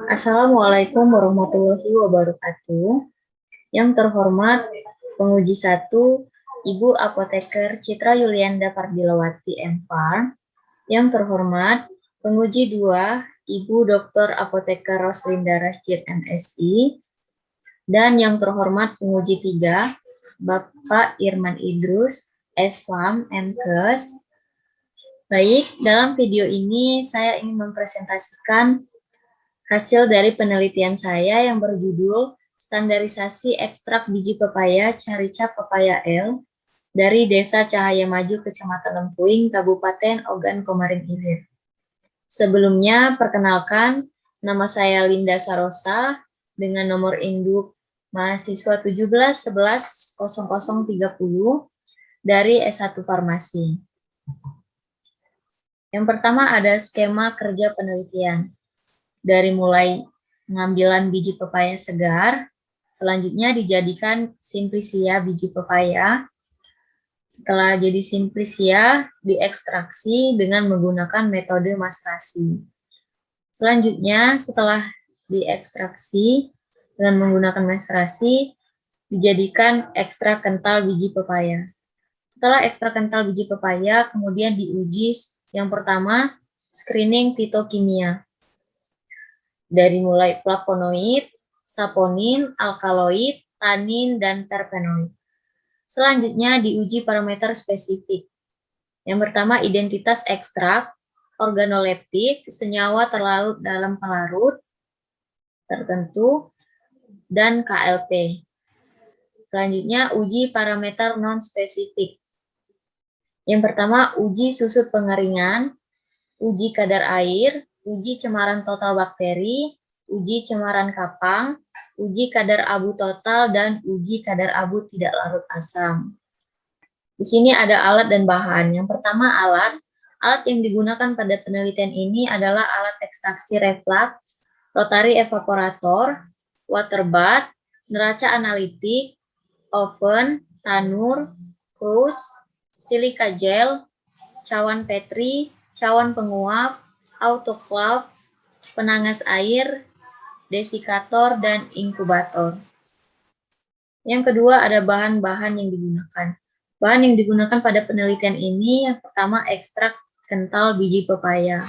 Assalamualaikum warahmatullahi wabarakatuh. Yang terhormat penguji 1, Ibu Apoteker Citra Yulianda Pardilawati M.Pharm. Yang terhormat penguji 2, Ibu Dr. Apoteker Roslinda Rasyid MSI. Dan yang terhormat penguji 3, Bapak Irman Idrus, S.Pharm, MKes. Baik, dalam video ini saya ingin mempresentasikan hasil dari penelitian saya yang berjudul Standarisasi Ekstrak Biji Pepaya Carica Pepaya L dari Desa Cahaya Maju, Kecamatan Lempuing, Kabupaten Ogan Komering Ilir. Sebelumnya, perkenalkan, nama saya Linda Sarosa dengan nomor induk mahasiswa 17110030 dari S1 Farmasi. Yang pertama ada skema kerja penelitian. Dari mulai pengambilan biji pepaya segar, selanjutnya dijadikan simplisia biji pepaya. Setelah jadi simplisia, diekstraksi dengan menggunakan metode maserasi. Selanjutnya, setelah diekstraksi dengan menggunakan maserasi, dijadikan ekstrak kental biji pepaya. Setelah ekstrak kental biji pepaya, kemudian diuji yang pertama, screening fitokimia. Dari mulai flavonoid, saponin, alkaloid, tanin, dan terpenoid. Selanjutnya diuji parameter spesifik. Yang pertama, identitas ekstrak, organoleptik, senyawa terlarut dalam pelarut tertentu, dan KLP. Selanjutnya, uji parameter non-spesifik. Yang pertama, uji susut pengeringan, uji kadar air, uji cemaran total bakteri, uji cemaran kapang, uji kadar abu total, dan uji kadar abu tidak larut asam. Di sini ada alat dan bahan. Yang pertama alat yang digunakan pada penelitian ini adalah alat ekstraksi reflux, rotary evaporator, water bath, neraca analitik, oven, tanur, krus, silika gel, cawan Petri, cawan penguap, autoclave, penangas air, desikator, dan inkubator. Yang kedua ada bahan-bahan yang digunakan. Bahan yang digunakan pada penelitian ini yang pertama ekstrak kental biji pepaya,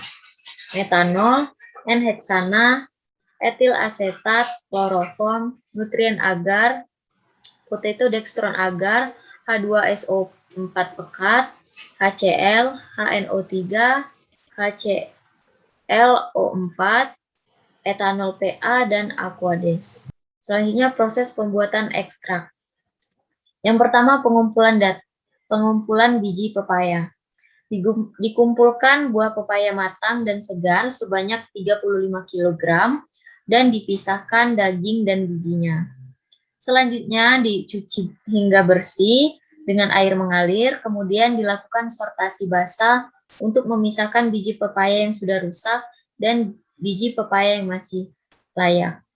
metanol, N-heksana, etil asetat, kloroform, nutrien agar, potato dextron agar, H2SO4 pekat, HCl, HNO3, HClO4, etanol PA, dan aquades. Selanjutnya proses pembuatan ekstrak. Yang pertama pengumpulan biji pepaya. Dikumpulkan buah pepaya matang dan segar sebanyak 35 kg dan dipisahkan daging dan bijinya. Selanjutnya dicuci hingga bersih dengan air mengalir, kemudian dilakukan sortasi basah untuk memisahkan biji pepaya yang sudah rusak dan biji pepaya yang masih layak.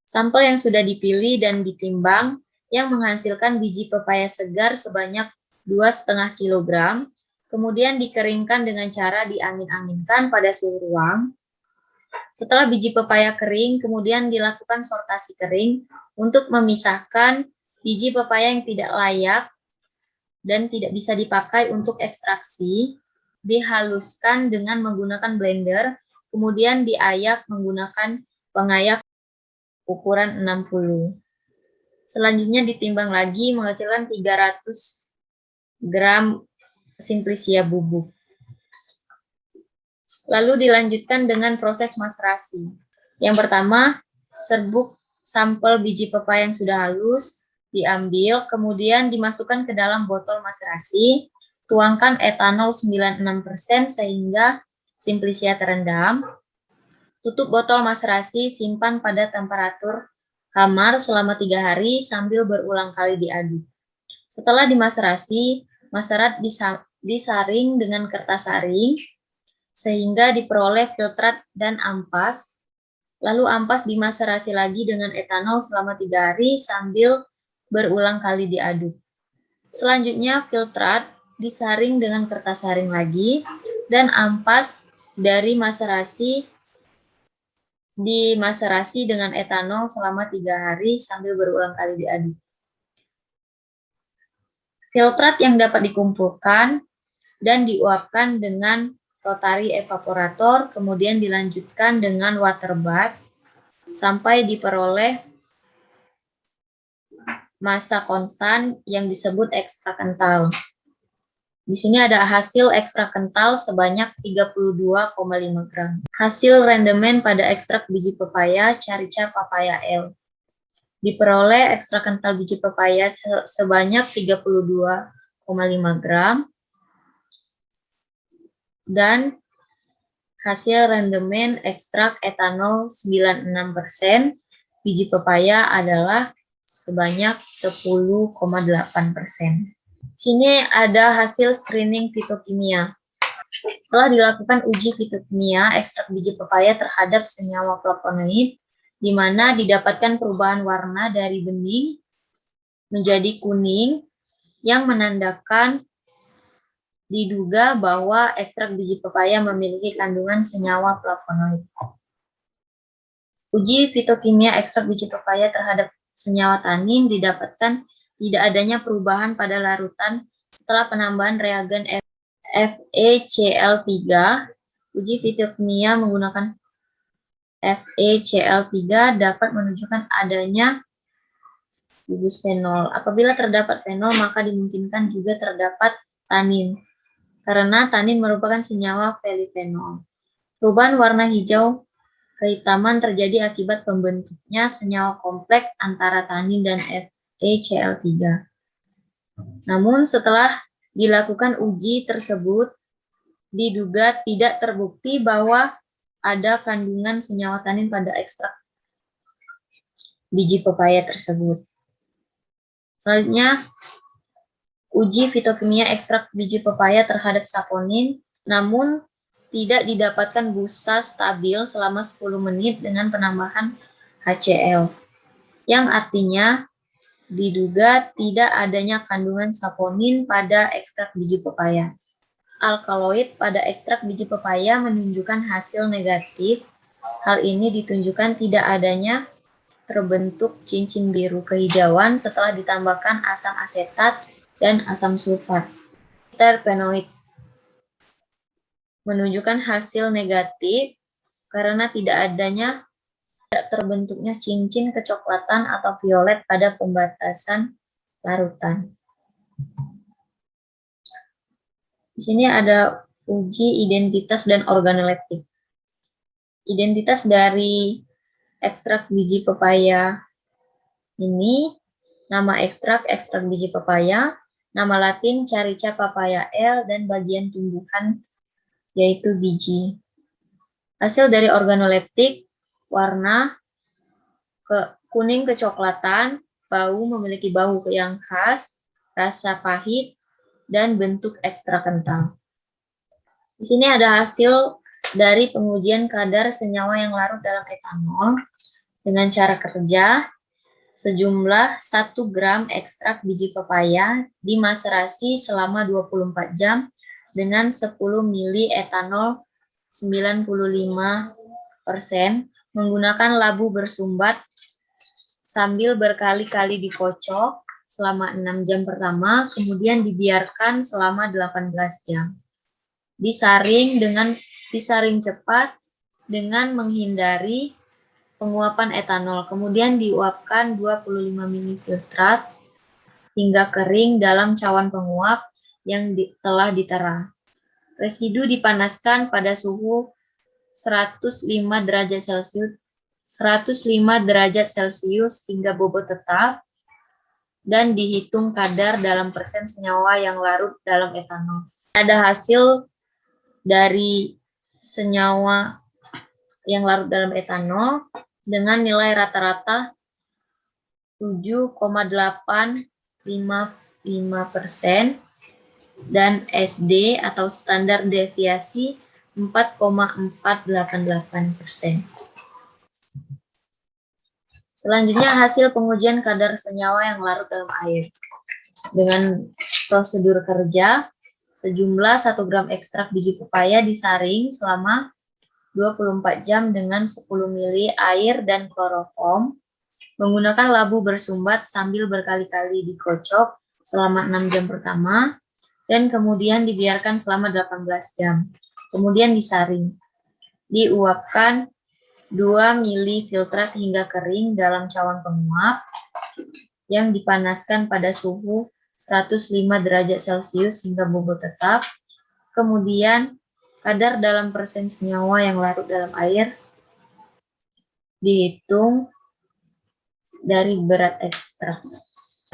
Sampel yang sudah dipilih dan ditimbang yang menghasilkan biji pepaya segar sebanyak 2,5 kg, kemudian dikeringkan dengan cara diangin-anginkan pada suhu ruang. Setelah biji pepaya kering, kemudian dilakukan sortasi kering untuk memisahkan biji pepaya yang tidak layak dan tidak bisa dipakai untuk ekstraksi, dihaluskan dengan menggunakan blender, kemudian diayak menggunakan pengayak ukuran 60. Selanjutnya ditimbang lagi menghasilkan 300 gram simplisia bubuk. Lalu dilanjutkan dengan proses maserasi. Yang pertama, serbuk sampel biji pepaya yang sudah halus diambil, kemudian dimasukkan ke dalam botol maserasi, tuangkan etanol 96% sehingga simplisia terendam. Tutup botol maserasi, simpan pada temperatur kamar selama 3 hari sambil berulang kali diaduk. Setelah dimaserasi, maserat disaring dengan kertas saring sehingga diperoleh filtrat dan ampas. Lalu ampas dimaserasi lagi dengan etanol selama 3 hari sambil berulang kali diaduk. Selanjutnya filtrat disaring dengan kertas saring lagi dan ampas dari maserasi dimaserasi dengan etanol selama 3 hari sambil berulang kali diaduk. Filtrat yang dapat dikumpulkan dan diuapkan dengan rotary evaporator, kemudian dilanjutkan dengan water bath sampai diperoleh massa konstan yang disebut ekstrak kental. Di sini ada hasil ekstrak kental sebanyak 32,5 gram. Hasil rendemen pada ekstrak biji pepaya Carica papaya L. Diperoleh ekstrak kental biji pepaya sebanyak 32,5 gram. Dan hasil rendemen ekstrak etanol 96%, biji pepaya adalah sebanyak 10,8%. Sini ada hasil screening fitokimia. Setelah dilakukan uji fitokimia ekstrak biji pepaya terhadap senyawa flavonoid, di mana didapatkan perubahan warna dari bening menjadi kuning, yang menandakan diduga bahwa ekstrak biji pepaya memiliki kandungan senyawa flavonoid. Uji fitokimia ekstrak biji pepaya terhadap senyawa tanin didapatkan tidak adanya perubahan pada larutan setelah penambahan reagen FeCl3. Uji fitokimia menggunakan FeCl3 dapat menunjukkan adanya gugus fenol. Apabila terdapat fenol, maka dimungkinkan juga terdapat tanin, karena tanin merupakan senyawa polyphenol. Perubahan warna hijau kehitaman terjadi akibat pembentuknya senyawa kompleks antara tanin dan FeCl3. Namun setelah dilakukan uji tersebut, diduga tidak terbukti bahwa ada kandungan senyawa tanin pada ekstrak biji pepaya tersebut. Selanjutnya, uji fitokimia ekstrak biji pepaya terhadap saponin, namun tidak didapatkan busa stabil selama 10 menit dengan penambahan HCl, yang artinya diduga tidak adanya kandungan saponin pada ekstrak biji pepaya. Alkaloid pada ekstrak biji pepaya menunjukkan hasil negatif. Hal ini ditunjukkan tidak adanya terbentuk cincin biru kehijauan setelah ditambahkan asam asetat dan asam sulfat. Terpenoid menunjukkan hasil negatif karena tidak terbentuknya cincin kecoklatan atau violet pada pembatasan larutan. Di sini ada uji identitas dan organoleptik. Identitas dari ekstrak biji pepaya ini, nama ekstrak biji pepaya, nama latin Carica papaya L, dan bagian tumbuhan yaitu biji. Hasil dari organoleptik, warna kuning kecoklatan, bau memiliki bau yang khas, rasa pahit, dan bentuk ekstra kental. Di sini ada hasil dari pengujian kadar senyawa yang larut dalam etanol dengan cara kerja. Sejumlah 1 gram ekstrak biji pepaya dimaserasi selama 24 jam dengan 10 ml etanol 95% menggunakan labu bersumbat sambil berkali-kali dikocok selama 6 jam pertama, kemudian dibiarkan selama 18 jam. Disaring cepat dengan menghindari penguapan etanol, kemudian diuapkan 25 ml filtrat hingga kering dalam cawan penguap yang telah ditera. Residu dipanaskan pada suhu 105 derajat Celcius hingga bobot tetap, dan dihitung kadar dalam persen senyawa yang larut dalam etanol. Ada hasil dari senyawa yang larut dalam etanol dengan nilai rata-rata 7,855% dan SD atau standar deviasi 4,488%. Selanjutnya hasil pengujian kadar senyawa yang larut dalam air. Dengan prosedur kerja, sejumlah 1 gram ekstrak biji pepaya disaring selama 24 jam dengan 10 ml air dan kloroform menggunakan labu bersumbat sambil berkali-kali dikocok selama 6 jam pertama dan kemudian dibiarkan selama 18 jam. Kemudian disaring. Diuapkan 2 ml filtrat hingga kering dalam cawan penguap yang dipanaskan pada suhu 105 derajat Celcius hingga bobot tetap. Kemudian kadar dalam persen senyawa yang larut dalam air dihitung dari berat ekstrak.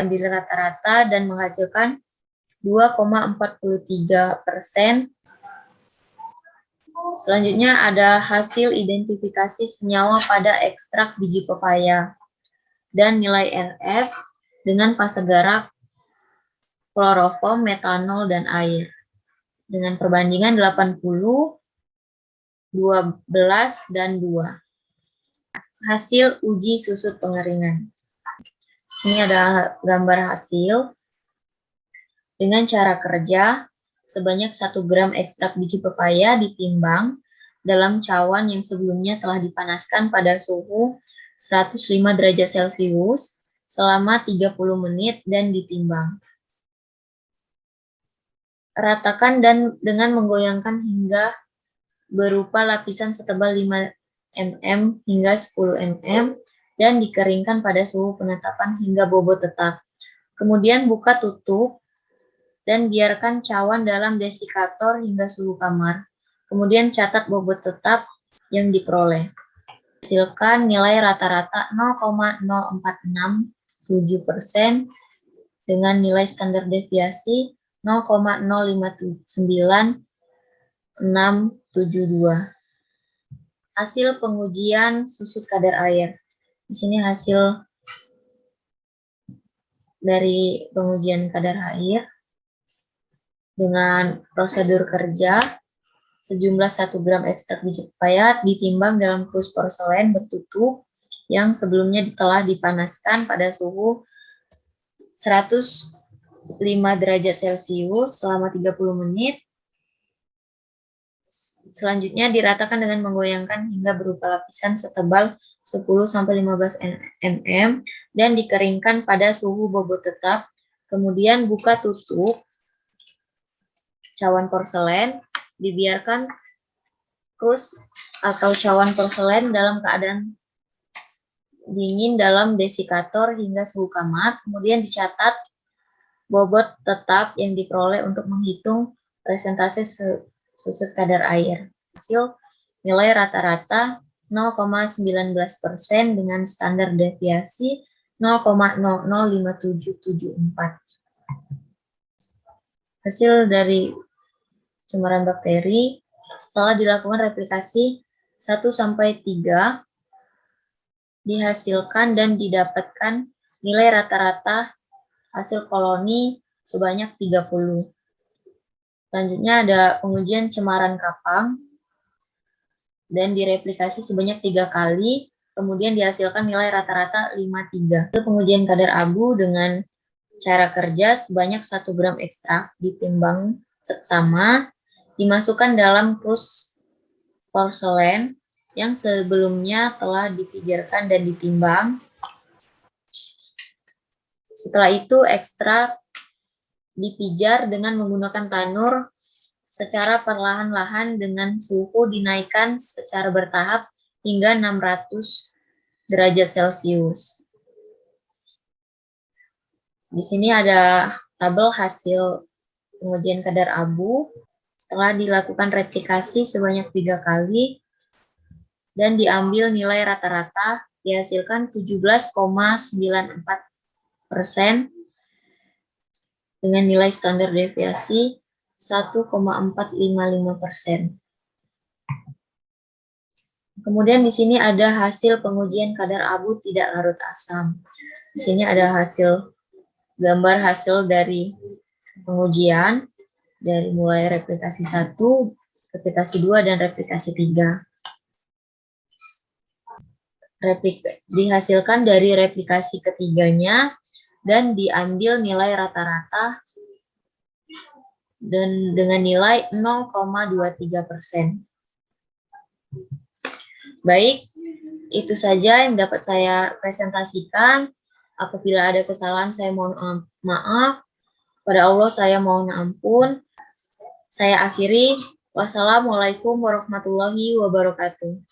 Ambil rata-rata dan menghasilkan 2,43%. Selanjutnya ada hasil identifikasi senyawa pada ekstrak biji pepaya dan nilai RF dengan fase garak, kloroform, metanol, dan air. Dengan perbandingan 80, 12, dan 2. Hasil uji susut pengeringan. Ini ada gambar hasil. Dengan cara kerja, sebanyak 1 gram ekstrak biji pepaya ditimbang dalam cawan yang sebelumnya telah dipanaskan pada suhu 105 derajat Celcius selama 30 menit dan ditimbang. Ratakan dan dengan menggoyangkan hingga berupa lapisan setebal 5 mm hingga 10 mm dan dikeringkan pada suhu penetapan hingga bobot tetap. Kemudian buka tutup dan biarkan cawan dalam desikator hingga suhu kamar. Kemudian catat bobot tetap yang diperoleh. Hasilkan nilai rata-rata 0,0467% dengan nilai standar deviasi 0,059672. Hasil pengujian susut kadar air. Di sini hasil dari pengujian kadar air. Dengan prosedur kerja, sejumlah 1 gram ekstrak biji pepaya ditimbang dalam krus porselen bertutup yang sebelumnya telah dipanaskan pada suhu 105 derajat Celcius selama 30 menit. Selanjutnya diratakan dengan menggoyangkan hingga berupa lapisan setebal 10-15 mm dan dikeringkan pada suhu bobot tetap. Kemudian buka tutup cawan porselen, dibiarkan krus atau cawan porselen dalam keadaan dingin dalam desikator hingga suhu kamar, kemudian dicatat bobot tetap yang diperoleh untuk menghitung presentase susut kadar air. Hasil nilai rata-rata 0,19% dengan standar deviasi 0,005774. Hasil dari cemaran bakteri setelah dilakukan replikasi 1-3 dihasilkan dan didapatkan nilai rata-rata hasil koloni sebanyak 30. Selanjutnya ada pengujian cemaran kapang dan direplikasi sebanyak 3 kali, kemudian dihasilkan nilai rata-rata 53. Hasil pengujian kadar abu dengan cara kerja sebanyak 1 gram ekstrak ditimbang seksama, dimasukkan dalam krus porselen yang sebelumnya telah dipijarkan dan ditimbang. Setelah itu ekstrak dipijar dengan menggunakan tanur secara perlahan-lahan dengan suhu dinaikkan secara bertahap hingga 600 derajat Celcius. Di sini ada tabel hasil pengujian kadar abu setelah dilakukan replikasi sebanyak 3 kali dan diambil nilai rata-rata, dihasilkan 17,94% dengan nilai standar deviasi 1,455%. Kemudian di sini ada hasil pengujian kadar abu tidak larut asam. Di sini ada gambar hasil dari pengujian dari mulai replikasi 1, replikasi 2, dan replikasi 3. Dihasilkan dari replikasi ketiganya dan diambil nilai rata-rata dan dengan nilai 0,23%. Baik, itu saja yang dapat saya presentasikan. Apabila ada kesalahan, saya mohon maaf. Pada Allah saya mohon ampun. Saya akhiri. Wassalamualaikum warahmatullahi wabarakatuh.